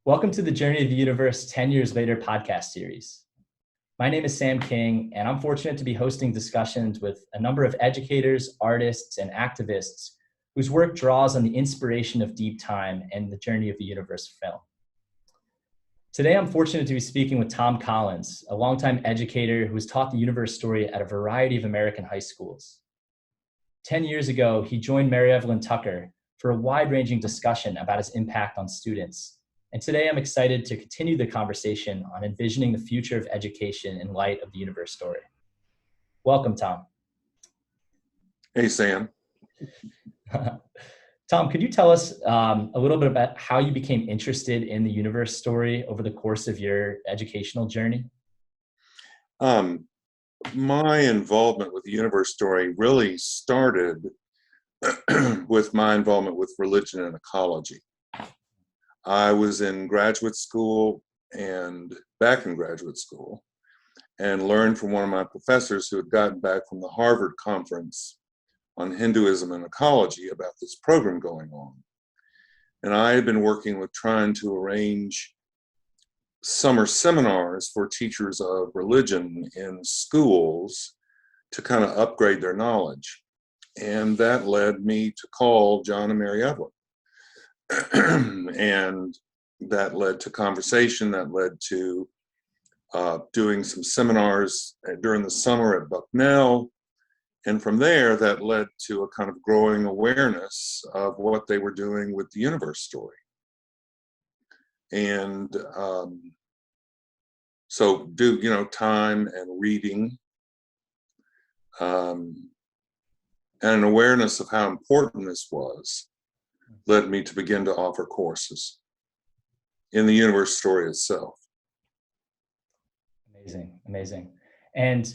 Welcome to the Journey of the Universe 10 Years Later podcast series. My name is Sam King, and I'm fortunate to be hosting discussions with a number of educators, artists, and activists whose work draws on the inspiration of deep time and the Journey of the Universe film. Today, I'm fortunate to be speaking with Tom Collins, a longtime educator who has taught the universe story at a variety of American high schools. 10 years ago, he joined Mary Evelyn Tucker for a wide-ranging discussion about his impact on students. And today I'm excited to continue the conversation on envisioning the future of education in light of the universe story. Welcome, Tom. Hey, Sam. Tom, could you tell us a little bit about how you became interested in the universe story over the course of your educational journey? My involvement with the universe story really started with my involvement with religion and ecology. I was in graduate school and back in graduate school and learned from one of my professors who had gotten back from the Harvard conference on Hinduism and ecology about this program going on. And I had been working with trying to arrange summer seminars for teachers of religion in schools to kind of upgrade their knowledge. And that led me to call John and Mary Evelyn. And that led to conversation, that led to doing some seminars during the summer at Bucknell. And from there, that led to a kind of growing awareness of what they were doing with the universe story. And so time and reading and an awareness of how important this was led me to begin to offer courses in the universe story itself. Amazing. And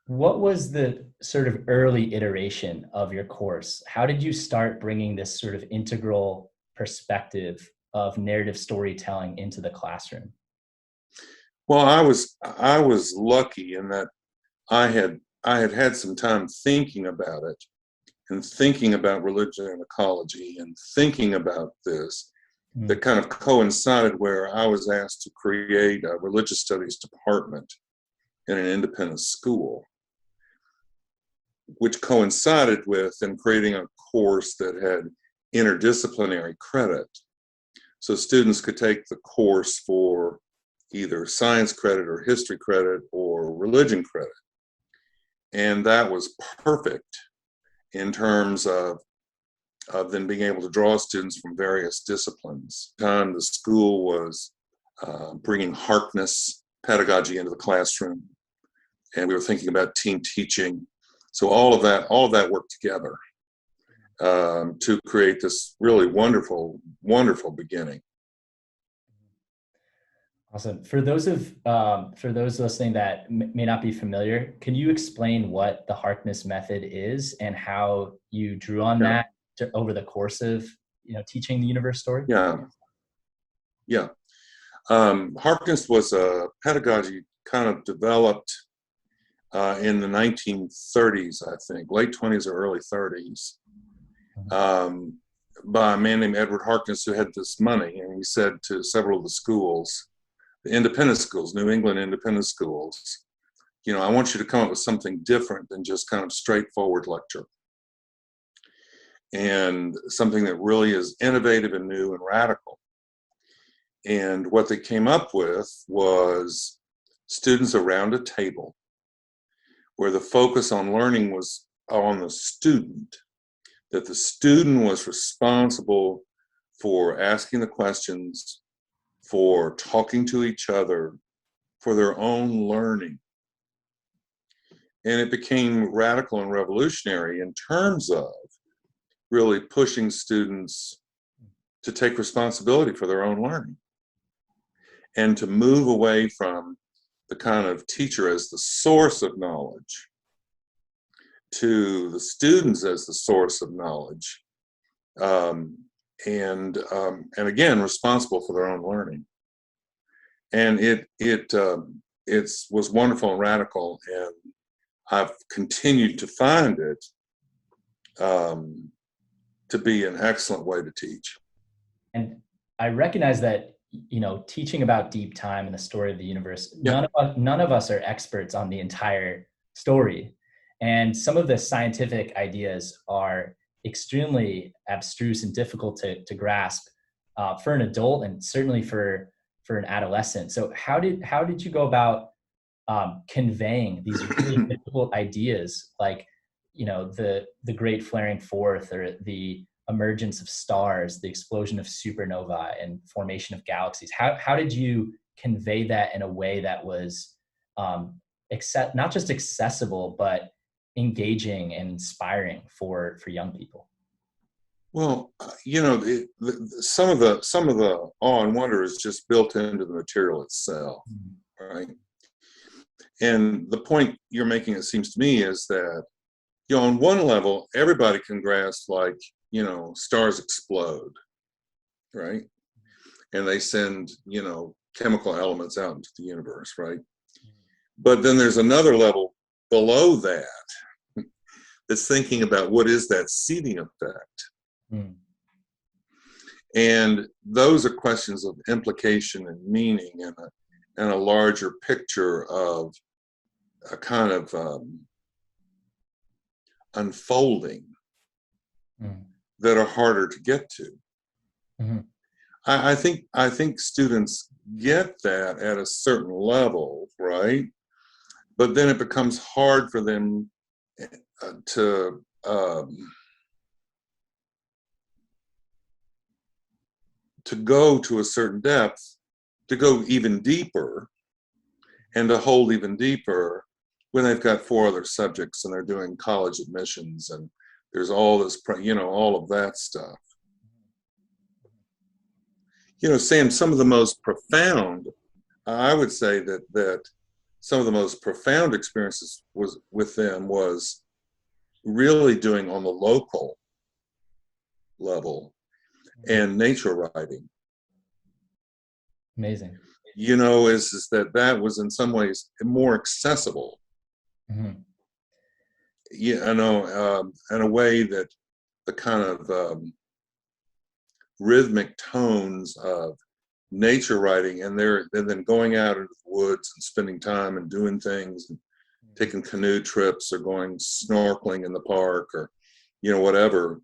what was the sort of early iteration of your course? How did you start bringing this sort of integral perspective of narrative storytelling into the classroom? Well, I was lucky in that I had some time thinking about it and thinking about religion and ecology and thinking about this that kind of coincided where I was asked to create a religious studies department in an independent school, which coincided with them creating a course that had interdisciplinary credit. So students could take the course for either science credit or history credit or religion credit. And that was perfect in terms of them being able to draw students from various disciplines. At the time, the school was bringing harkness pedagogy into the classroom, and we were thinking about team teaching. So all of that worked together to create this really wonderful beginning. Awesome. For those listening that may not be familiar, can you explain what the harkness method is and how you drew on that over the course of teaching the universe story? Yeah. Harkness was a pedagogy kind of developed in the 1930s, I think, late 20s or early 30s, by a man named Edward Harkness, who had this money, and he said to several of the schools, the independent schools, New England independent schools, I want you to come up with something different than just kind of straightforward lecture. And something that really is innovative and new and radical. And what they came up with was students around a table where the focus on learning was on the student, that the student was responsible for asking the questions, for talking to each other, for their own learning. And it became radical and revolutionary in terms of really pushing students to take responsibility for their own learning and to move away from the kind of teacher as the source of knowledge to the students as the source of knowledge, and again responsible for their own learning. And it was wonderful and radical, and I've continued to find it to be an excellent way to teach. And I recognize that teaching about deep time and the story of the universe, Yeah. none of us are experts on the entire story. And some of the scientific ideas are extremely abstruse and difficult to grasp for an adult, and certainly for an adolescent. So how did you go about conveying these really difficult ideas, like the great flaring forth, or the emergence of stars, the explosion of supernovae, and formation of galaxies? How did you convey that in a way that was not just accessible, but engaging and inspiring for young people? Well, some of the awe and wonder is just built into the material itself, right? And the point you're making, it seems to me, is that on one level, everybody can grasp, like, stars explode, right? And they send, chemical elements out into the universe, right? But then there's another level below that that's thinking about what is that seeding effect. And those are questions of implication and meaning, and a larger picture of a kind of unfolding that are harder to get to. I think students get that at a certain level, right? But then it becomes hard for them to go to a certain depth, to go even deeper, and to hold even deeper when they've got 4 other subjects and they're doing college admissions, and there's all this, all of that stuff. Sam, some of the most profound, I would say that some of the most profound experiences with them was really doing on the local level and nature writing. Amazing. Is that was in some ways more accessible. Yeah, I know, in a way that the kind of rhythmic tones of nature writing, and then going out into the woods and spending time and doing things, and taking canoe trips or going snorkeling in the park, or whatever,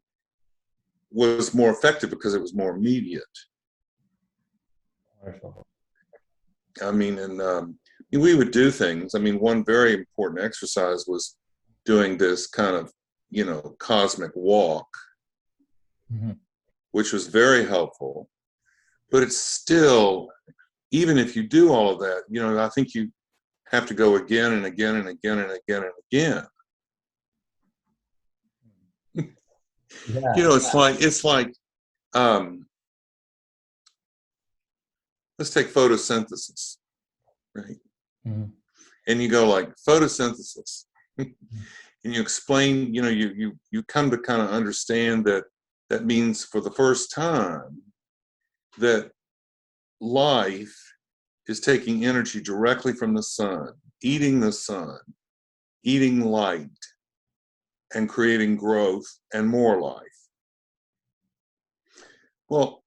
was more effective because it was more immediate. Wonderful. I mean, and we would do things. I mean, one very important exercise was doing this kind of, cosmic walk, which was very helpful. But it's still, even if you do all of that, I think you have to go again and again and again and again and again. Yeah. It's like let's take photosynthesis, right? And you go like photosynthesis, and you explain, you come to kind of understand that means for the first time that life is taking energy directly from the sun, eating light, and creating growth and more life. Well,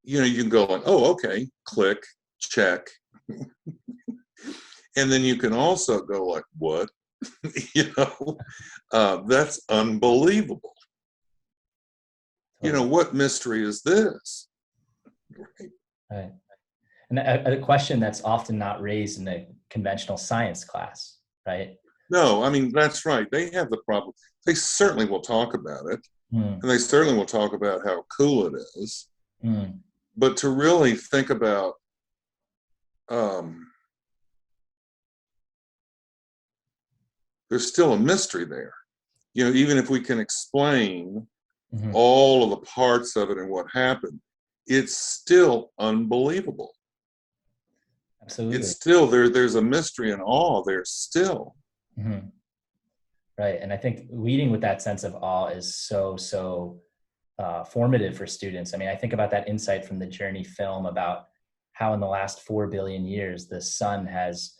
you can go like, oh, okay, click, check. And then you can also go like, what? That's unbelievable. What mystery is this? Right. And a question that's often not raised in a conventional science class, right? No, I mean, that's right. They have the problem. They certainly will talk about it. And they certainly will talk about how cool it is. But to really think about there's still a mystery there. Even if we can explain all of the parts of it and what happened, it's still unbelievable. Absolutely. It's still there's a mystery and awe there still. Right. And I think leading with that sense of awe is so formative for students. I mean, I think about that insight from the Journey film about how in the last 4 billion years, the sun has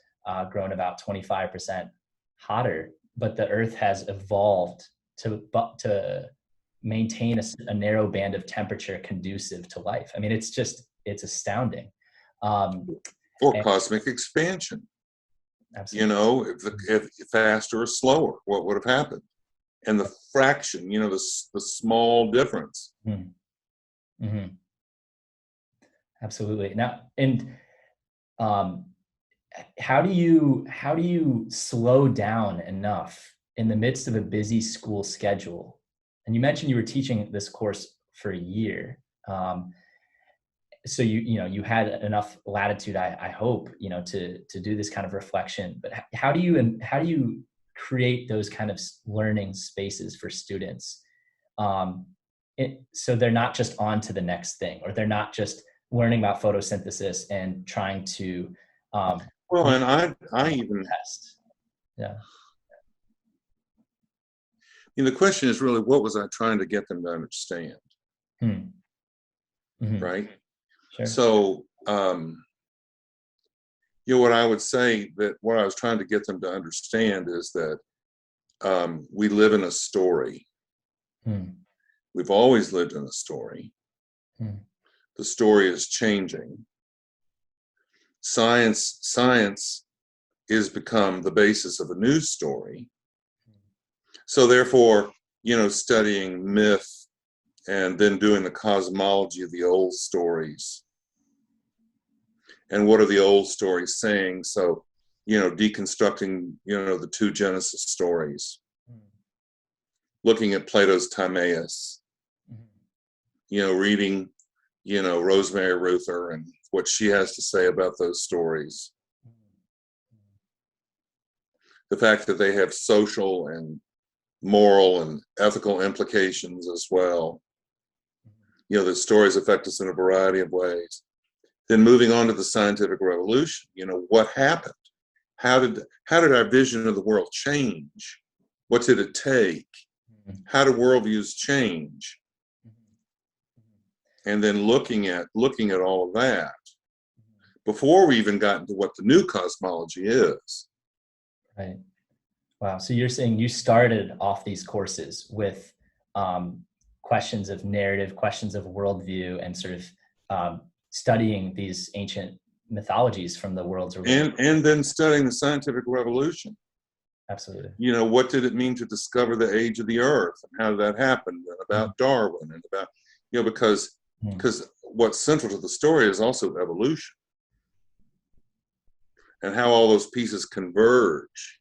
grown about 25% hotter, but the earth has evolved to maintain a narrow band of temperature conducive to life. I mean, it's astounding. Or cosmic expansion. Absolutely. You know, if faster or slower, what would have happened? And the fraction, you know, the small difference. Mm-hmm. Mm-hmm. Absolutely. Now, and how do you slow down enough in the midst of a busy school schedule? And you mentioned you were teaching this course for a year. So you had enough latitude, I hope, to do this kind of reflection. But how do you create those kind of learning spaces for students, so they're not just on to the next thing, or they're not just learning about photosynthesis and trying to well, and I even test. Yeah. You know, the question is really, what was I trying to get them to understand? Mm-hmm. Right. Sure. So, you know, what I would say, that what I was trying to get them to understand is that we live in a story. We've always lived in a story. The story is changing. Science is become the basis of a new story. So therefore, you know, studying myth and then doing the cosmology of the old stories. And what are the old stories saying? So, you know, deconstructing, you know, the two Genesis stories, looking at Plato's Timaeus, you know, reading, you know, Rosemary Ruther and what she has to say about those stories. The fact that they have social and moral and ethical implications as well. You know, the stories affect us in a variety of ways. Then moving on to the scientific revolution, you know, what happened? How did our vision of the world change? What did it take? How do worldviews change? And then looking at all of that before we even got into what the new cosmology is. Right. Wow. So you're saying you started off these courses with questions of narrative, questions of worldview, and sort of studying these ancient mythologies from the world's origin. And then studying the scientific revolution. Absolutely. You know, what did it mean to discover the age of the earth, and how did that happen, and about Darwin, and about, you know, because what's central to the story is also evolution and how all those pieces converge.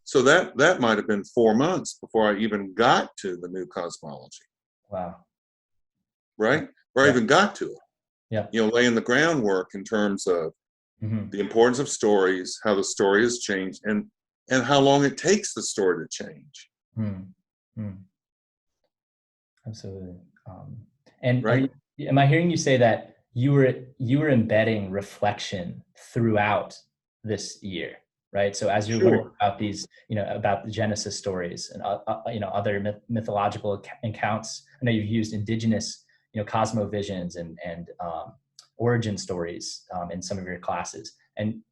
So that might have been 4 months before I even got to the new cosmology. Wow. Right? Where I even got to it. Yeah. You know, laying the groundwork in terms of the importance of stories, how the story has changed, and how long it takes the story to change. Absolutely. And right? am I hearing you say that you were embedding reflection throughout this year, right? So as you're learning about these, you know, about the Genesis stories and you know, other mythological accounts, I know you've used indigenous, you know, cosmovisions and origin stories in some of your classes, and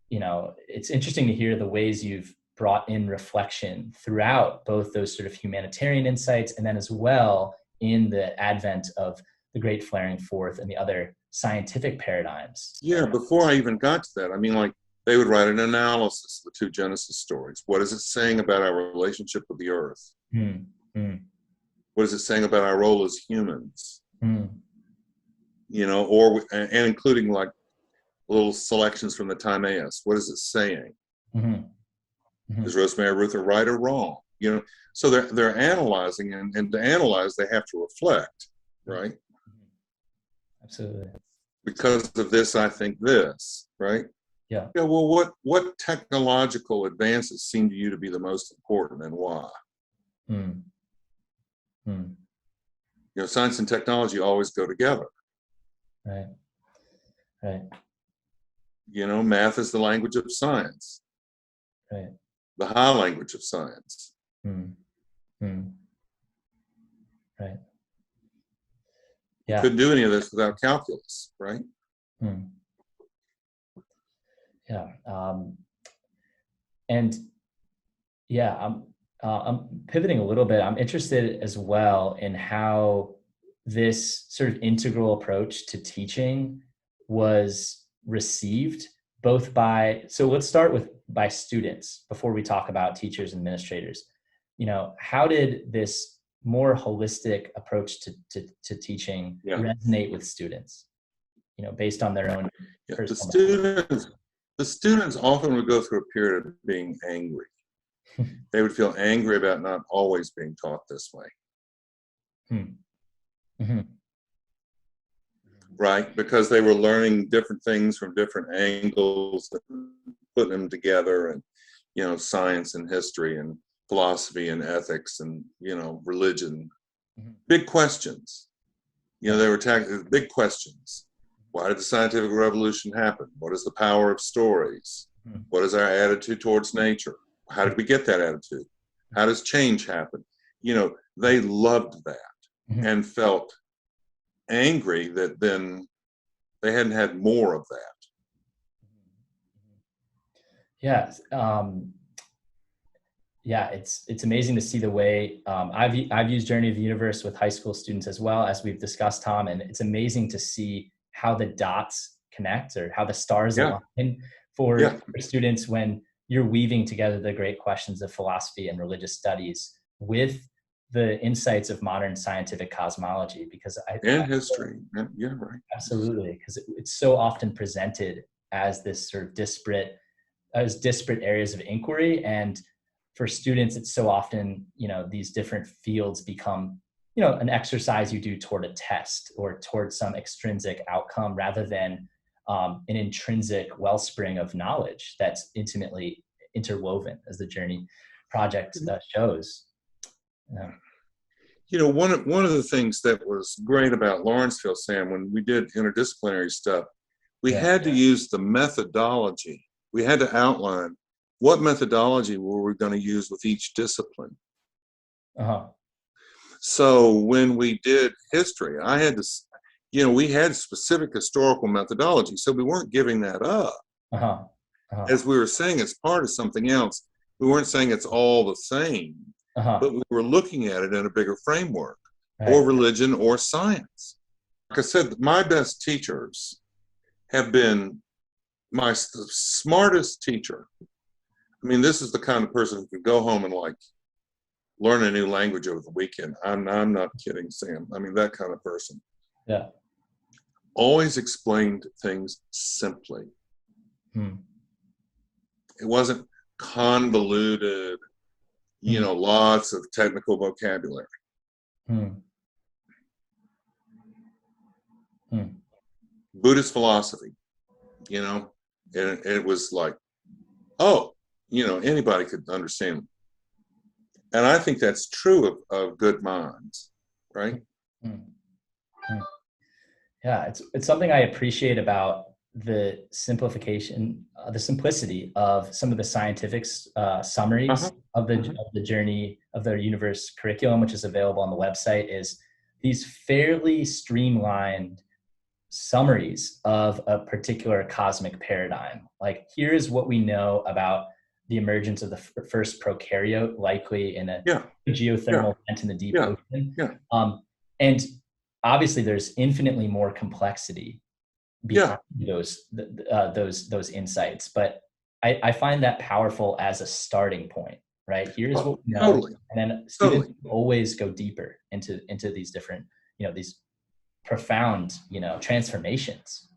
you know, it's interesting to hear the ways you've brought in reflection throughout both those sort of humanitarian insights, and then as well in the advent of the great flaring forth and the other scientific paradigms. Yeah, before I even got to that, I mean, like, they would write an analysis of the two Genesis stories. What is it saying about our relationship with the earth? What is it saying about our role as humans? You know, and including like little selections from the Timaeus. What is it saying? Is Rosemary Ruther right or wrong? You know, so they're analyzing, and to analyze, they have to reflect, right? Absolutely. Because of this, I think this, right? Yeah. Yeah. Well, what technological advances seem to you to be the most important, and why? You know, science and technology always go together. Right. Right. You know, math is the language of science. Right. The high language of science. Right. You couldn't do any of this without calculus, right? Yeah. And yeah, I'm pivoting a little bit. I'm interested as well in how this sort of integral approach to teaching was received both by, so let's start with by students before we talk about teachers and administrators. How did this more holistic approach to teaching Yeah. resonate with students, based on their own Yeah. personal The students often would go through a period of being angry. They would feel angry about not always being taught this way. Mm-hmm. Right? Because they were learning different things from different angles, putting them together, and, science and history and philosophy and ethics and, religion. Mm-hmm. Big questions. They were tackling big questions. Why did the scientific revolution happen? What is the power of stories? Mm-hmm. What is our attitude towards nature? How did we get that attitude? How does change happen? They loved that. Mm-hmm. and felt angry that then they hadn't had more of that. Yeah. Yeah, it's amazing to see the way I've used Journey of the Universe with high school students as well, as we've discussed, Tom, and it's amazing to see how the dots connect or how the stars align for students when you're weaving together the great questions of philosophy and religious studies with the insights of modern scientific cosmology, because history. Yeah, right. Absolutely, because it's so often presented as this sort of disparate areas of inquiry, and for students, it's so often, these different fields become, an exercise you do toward a test or toward some extrinsic outcome rather than an intrinsic wellspring of knowledge that's intimately interwoven, as the Journey project shows. One of the things that was great about Lawrenceville, Sam, when we did interdisciplinary stuff, we had to use the methodology. We had to outline what methodology were we going to use with each discipline. Uh-huh. So when we did history, I had to, we had specific historical methodology, so we weren't giving that up. Uh-huh. Uh-huh. As we were saying, it's part of something else. We weren't saying it's all the same. Uh-huh. But we were looking at it in a bigger framework, or religion or science. Like I said, my best teachers have been my smartest teacher. I mean, this is the kind of person who could go home and learn a new language over the weekend. I'm not kidding, Sam. I mean, that kind of person. Yeah. Always explained things simply. It wasn't convoluted, lots of technical vocabulary. Buddhist philosophy, and it was like, anybody could understand. And I think that's true of good minds, right? Yeah, it's something I appreciate about the simplification, the simplicity of some of the scientific summaries of the Journey of the Universe curriculum, which is available on the website, is these fairly streamlined summaries of a particular cosmic paradigm. Like, here's what we know about the emergence of the first prokaryote, likely in a geothermal event in the deep ocean. And obviously, there's infinitely more complexity behind those insights, but I find that powerful as a starting point. Right? Here's what we know, and then students always go deeper into these different, these profound, transformations.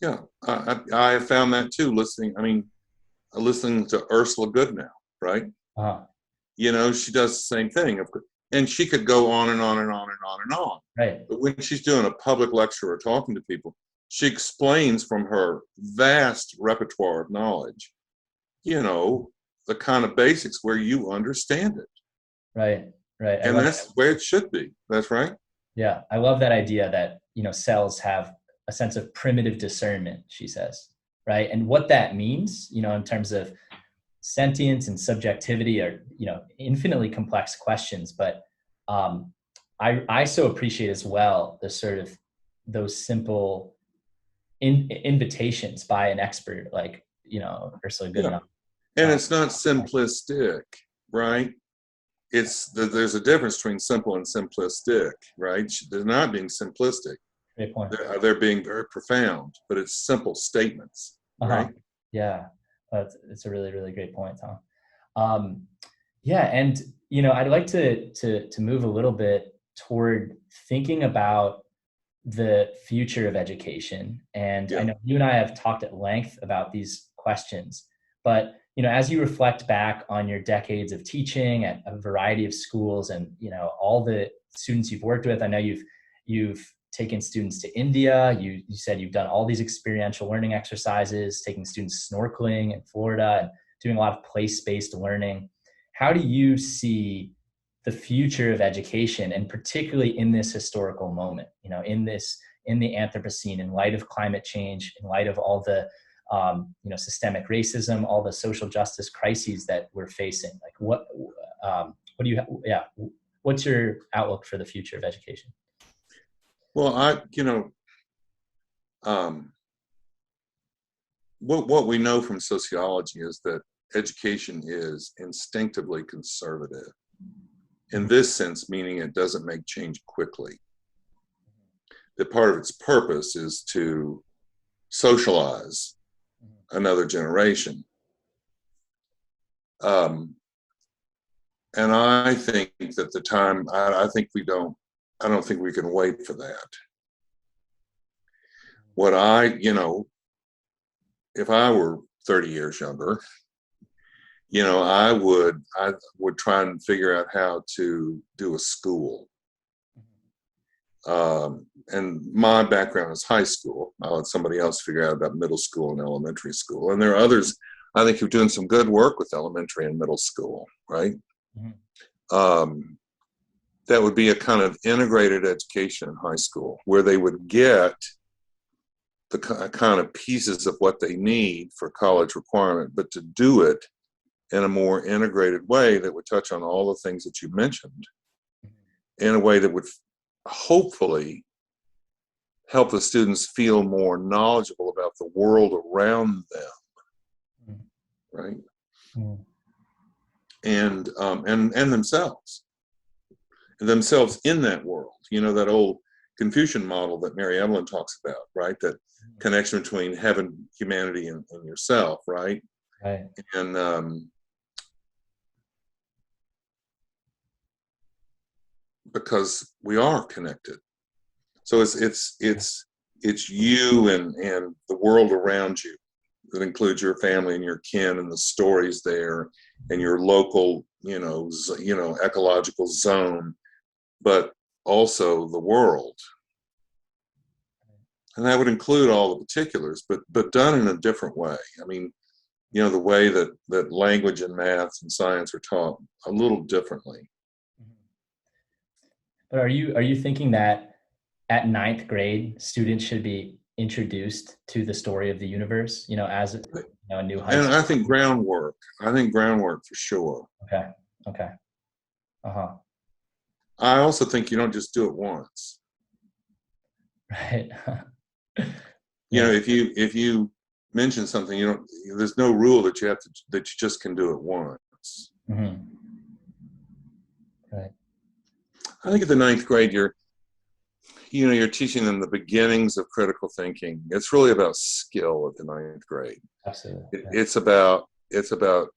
I have found that too. Listening to Ursula Goodenow, right? She does the same thing, and she could go on and on and on and on and on. Right. But when she's doing a public lecture or talking to people, she explains from her vast repertoire of knowledge, the kind of basics where you understand it. Right. And that's where it should be. That's right. Yeah. I love that idea that, cells have a sense of primitive discernment, she says, right? And what that means, in terms of sentience and subjectivity are, infinitely complex questions, but I so appreciate as well the sort of those simple invitations by an expert like, Ursula Goodenough. And it's not simplistic, right? There's a difference between simple and simplistic, right? They're not being simplistic. Great point. They're being very profound, but it's simple statements, right? Yeah, it's a really, really great point, Tom. Yeah, and I'd like to move a little bit toward thinking about the future of education. And I know you and I have talked at length about these questions, but as you reflect back on your decades of teaching at a variety of schools and all the students you've worked with, I know you've taken students to India. You said you've done all these experiential learning exercises, taking students snorkeling in Florida and doing a lot of place-based learning. How do you see the future of education, and particularly in this historical moment, in the Anthropocene, in light of climate change, in light of all the systemic racism, all the social justice crises that we're facing? Like what's your outlook for the future of education? Well, what we know from sociology is that education is instinctively conservative. In this sense, meaning it doesn't make change quickly. That part of its purpose is to socialize another generation. And I think that I don't think we can wait for that. If I were 30 years younger, I would try and figure out how to do a school. And my background is high school. I'll let somebody else figure out about middle school and elementary school. And there are others, I think, who are doing some good work with elementary and middle school, right? That would be a kind of integrated education in high school where they would get the kind of pieces of what they need for college requirement, but to do it in a more integrated way that would touch on all the things that you mentioned in a way that would hopefully help the students feel more knowledgeable about the world around them, right? And themselves in that world. That old Confucian model that Mary Evelyn talks about, right? That connection between heaven, humanity, and yourself, right? Right. And because we are connected, so it's you and the world around you. That includes your family and your kin and the stories there, and your local, ecological zone, but also the world. And that would include all the particulars, but done in a different way. I mean, the way that language and math and science are taught a little differently. But are you thinking that at ninth grade, students should be introduced to the story of the universe, as a new high school? And I think groundwork for sure. Okay. I also think you don't just do it once. Right. If you mention something, there's no rule that you just can do it once. Right. I think at the ninth grade, you're teaching them the beginnings of critical thinking. It's really about skill at the ninth grade. Absolutely. It's about the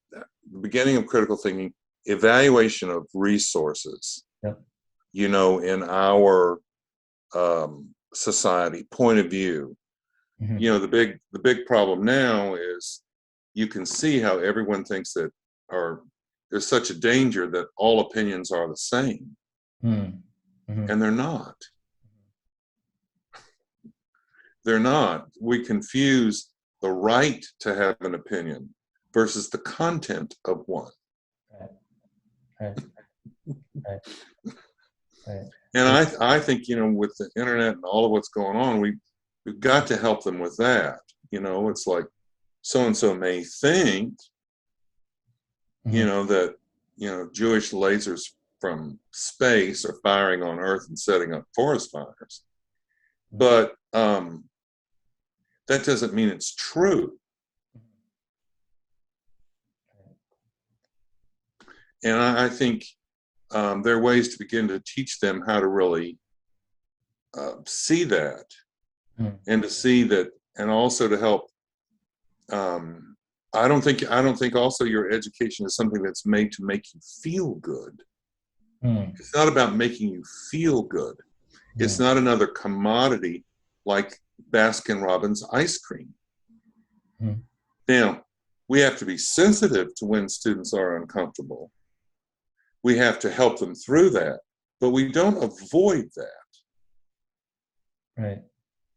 beginning of critical thinking, evaluation of resources. Yep. In our society, point of view. The big problem now is you can see how everyone thinks that there's such a danger that all opinions are the same. And they're not. They're not. We confuse the right to have an opinion versus the content of one. Right. And I think, with the internet and all of what's going on, we've got to help them with that. It's like so-and-so may think, that, Jewish lasers from space are firing on Earth and setting up forest fires. But that doesn't mean it's true. And I think there are ways to begin to teach them how to really see that, and to see that, and also to help. I don't think also your education is something that's made to make you feel good. It's not about making you feel good. It's not another commodity like Baskin Robbins ice cream. Now, we have to be sensitive to when students are uncomfortable. We have to help them through that, but we don't avoid that. Right.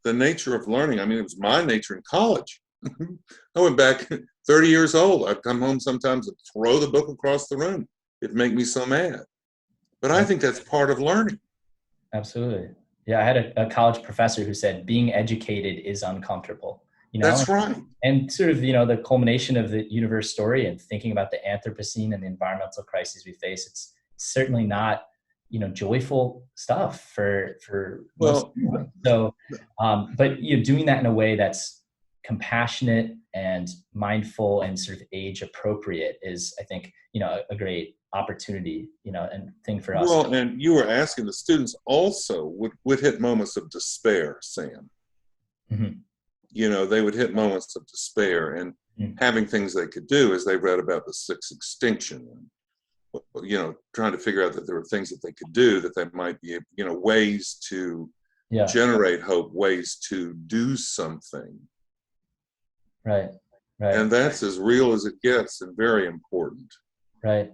The nature of learning, I mean, it was my nature in college. I went back 30 years old. I'd come home sometimes and throw the book across the room. It'd make me so mad. But I think that's part of learning. Absolutely. Yeah, I had a college professor who said being educated is uncomfortable. That's right. And sort of, the culmination of the universe story and thinking about the Anthropocene and the environmental crises we face, it's certainly not, joyful stuff for most people. So, but doing that in a way that's compassionate and mindful and sort of age appropriate is, I think, a great opportunity, and thing for us. Well, and you were asking, the students also would hit moments of despair, Sam. They would hit moments of despair, and having things they could do as they read about the sixth extinction, and, trying to figure out that there were things that they could do, that they might be, ways to generate hope, ways to do something. Right. And that's as real as it gets, and very important. Right.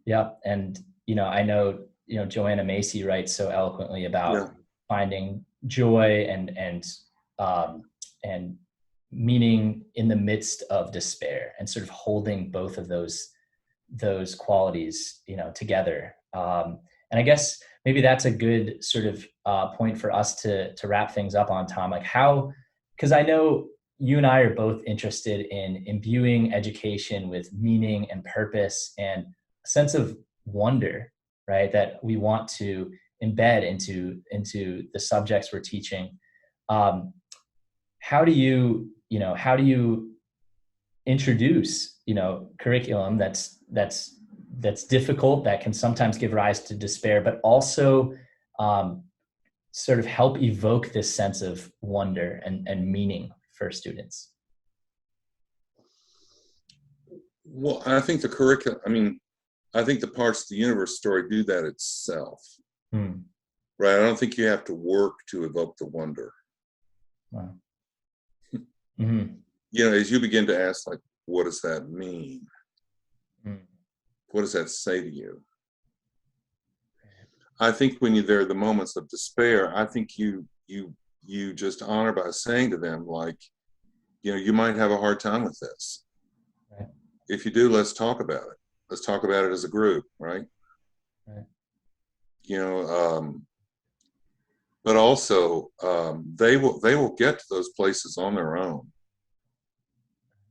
Yeah. And, I know, Joanna Macy writes so eloquently about finding joy and meaning in the midst of despair, and sort of holding both of those qualities, together. And I guess maybe that's a good sort of point for us to wrap things up on, Tom. Like because I know you and I are both interested in imbuing education with meaning and purpose and a sense of wonder, right? That we want to embed into the subjects we're teaching. How do you introduce, curriculum that's difficult, that can sometimes give rise to despair, but also sort of help evoke this sense of wonder and meaning for students? Well, I think the curriculum, I think the parts of the universe story do that itself. Right? I don't think you have to work to evoke the wonder. Wow. As you begin to ask, like, what does that mean? What does that say to you? I think when there are the moments of despair, I think you just honor by saying to them, like, you might have a hard time with this. Right. If you do, let's talk about it. Let's talk about it as a group, right? Right. But also they will get to those places on their own.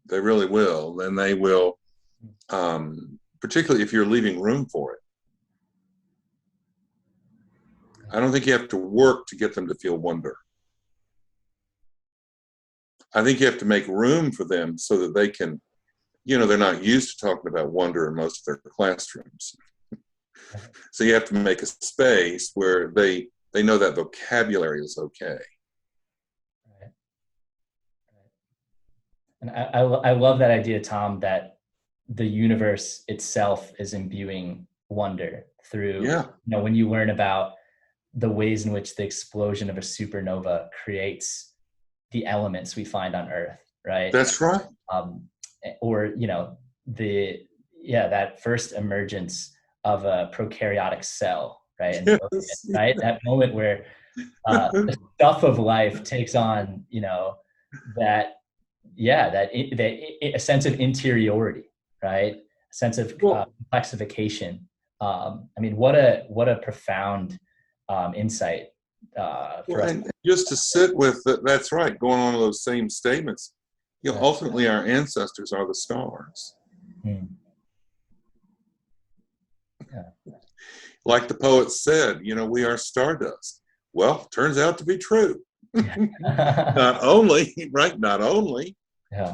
They really will, and they will, particularly if you're leaving room for it. I don't think you have to work to get them to feel wonder. I think you have to make room for them so that they can, they're not used to talking about wonder in most of their classrooms. So you have to make a space where they know that vocabulary is okay. Right. And I love that idea, Tom, that the universe itself is imbuing wonder through, when you learn about the ways in which the explosion of a supernova creates the elements we find on Earth, right? That's right. Or, that first emergence of a prokaryotic cell, right? Yes. Right? That moment where the stuff of life takes on, a sense of interiority, right? A sense of complexification. What a profound insight for us. And just to sit with that's right, going on to those same statements. Ultimately, our ancestors are the stars. Like the poet said, we are stardust. Well, turns out to be true. Not only,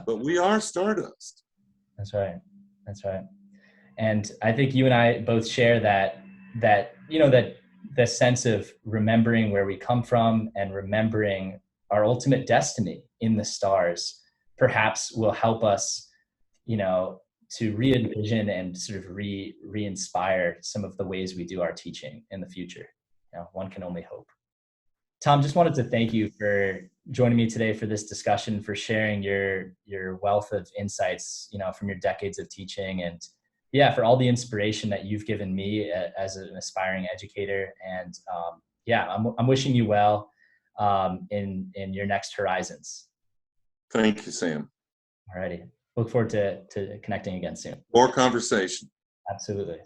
but we are stardust. That's right. And I think you and I both share that the sense of remembering where we come from and remembering our ultimate destiny in the stars perhaps will help us, to re-envision and sort of re-inspire some of the ways we do our teaching in the future. One can only hope. Tom, just wanted to thank you for joining me today for this discussion, for sharing your wealth of insights, from your decades of teaching, and for all the inspiration that you've given me as an aspiring educator. And I'm wishing you well in your next horizons. Thank you, Sam. Alrighty. Look forward to connecting again soon. More conversation. Absolutely.